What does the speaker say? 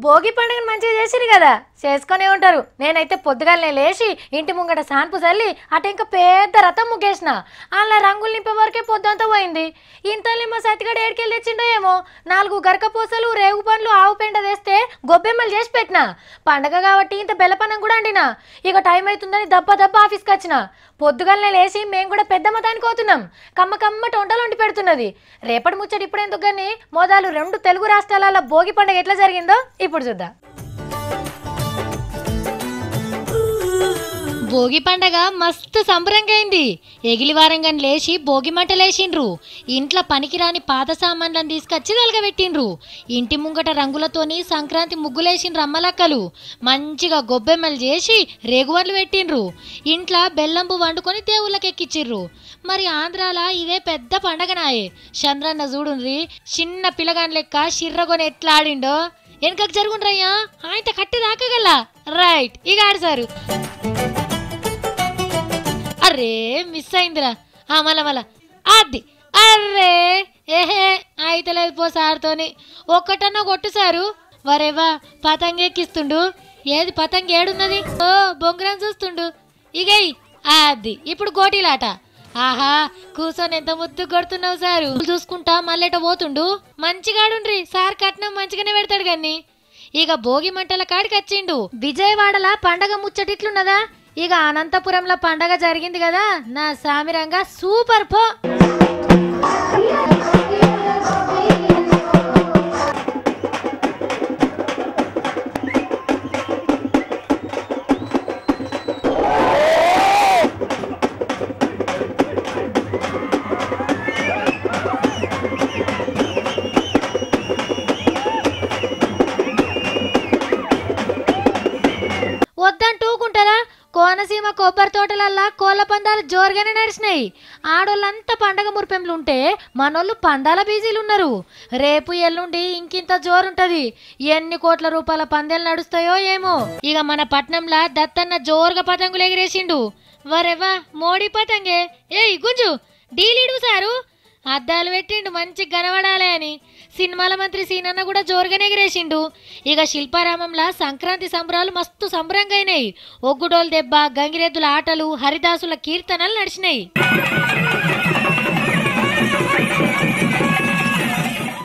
భోగి పండుగను మంచిగా చేసిరు కదా, చేసుకునే ఉంటారు. నేనైతే పొద్దుగాలనే లేచి ఇంటి ముంగట సాన్పు చల్లి అటు ఇంకా పెద్ద రథం ముగ్గేసిన. అలా రంగులు నింపే వరకే పొద్దంతా పోయింది. ఇంతలో మా సతిగడ ఏడికెళ్ళి తెచ్చిండో ఏమో 4 గరక పూసలు, రేగు పండ్లు, ఆవు పెండ తెస్తే గొబ్బెమ్మలు చేసి పెట్టిన. పండగ కాబట్టి ఇంత బెల్లపన్నం కూడా అండినా. ఇక టైం అవుతుందని దబ్బ ఆఫీస్కి వచ్చిన. పొద్దుగాలనే లేచి మేము కూడా పెద్ద మతానికి పోతున్నాం. కమ్మటి వంటలు వండి పెడుతున్నది. రేపటి ముచ్చట ఇప్పుడు ఎందుకు కానీ మొదలు 2 తెలుగు రాష్ట్రాల భోగి పండుగ ఎట్లా జరిగిందో ఇప్పుడు చూద్దాం. భోగి పండగ మస్తు సంబరంగా అయింది. ఎగిలివారంగా లేచి భోగి మంటలేసిండ్రు. ఇంట్లో పనికిరాని పాత సామాన్లను తీసుకొచ్చి తలగబెట్టిండ్రు. ఇంటి ముంగట రంగులతోని సంక్రాంతి ముగ్గులేసిండ్రు అమ్మలక్కలు. మంచిగా గొబ్బెమ్మలు చేసి రేగువన్లు పెట్టిండ్రు. ఇంట్లో బెల్లంబు వండుకొని దేవుళ్ళకి ఎక్కిచ్చిర్రు. మరి ఆంధ్రాల ఇదే పెద్ద పండగనాయే. చంద్రన్న చూడుండ్రి, చిన్న పిల్లగాని లెక్క షిర్రగొని ఎట్లా ఆడిండో. వెనకకు జరుగుండ్రయ్యా, ఆయన కట్టి దాకగల రైట్ ఇక ఆడసారు. అరే మిస్ అయిందిరా. మల అది అర్రే ఏహే అయితలేదు పో సార్తోని. ఒక్కటన్నా కొట్టు సారు. వరేవా పతంగెక్కిస్తుండు. ఏది పతంగ ఏడున్నది? ఓ బొంగరం చూస్తుండు. ఇగై అది ఇప్పుడు గోటీలాట. ఆహా కూర్చొని ఎంత ముద్దు కొడుతున్నావు సారు. చూసుకుంటా మళ్ళెట పోతుండు. మంచిగాడుండ్రి సార్, కట్నం మంచిగానే పెడతాడు గాని. ఇక భోగి మంటల కాడికి వచ్చిండు. విజయవాడల పండగ ముచ్చటిట్లున్నదా? ఇక అనంతపురంలో పండగ జరిగింది కదా, నా సామిరంగా సూపర్ పో. వద్దంటూకుంటారా? కోనసీమ కొబ్బరి తోటలల్లా కోళ్ళ పందాలు జోరుగానే నడిచినాయి. ఆడోళ్ళంతా పండగ మురిపెంలు ఉంటే మనోళ్ళు పందాల బీజీలున్నారు. రేపు ఎల్లుండి ఇంకింత జోరుంటది. ఎన్ని కోట్ల రూపాయల పందేలు నడుస్తాయో ఏమో. ఇక మన పట్నంలా దత్తన్న జోరుగా పతంగులు ఎగిరేసిండు. వరేవా మోడీ పతంగే. ఏయ్ గుంజు డీలీడు సారు. అద్దాలు పెట్టిండు మంచి కనబడాలి అని. సినిమాల మంత్రి సీనన్న కూడా జోరుగానే ఎగిరేసిండు. ఇక శిల్పారామంలా సంక్రాంతి సంబరాలు మస్తు సంబరంగా అయినాయి. ఒగ్గుడోలు దెబ్బ, గంగిరెద్దుల ఆటలు, హరిదాసుల కీర్తనలు నడిచినాయి.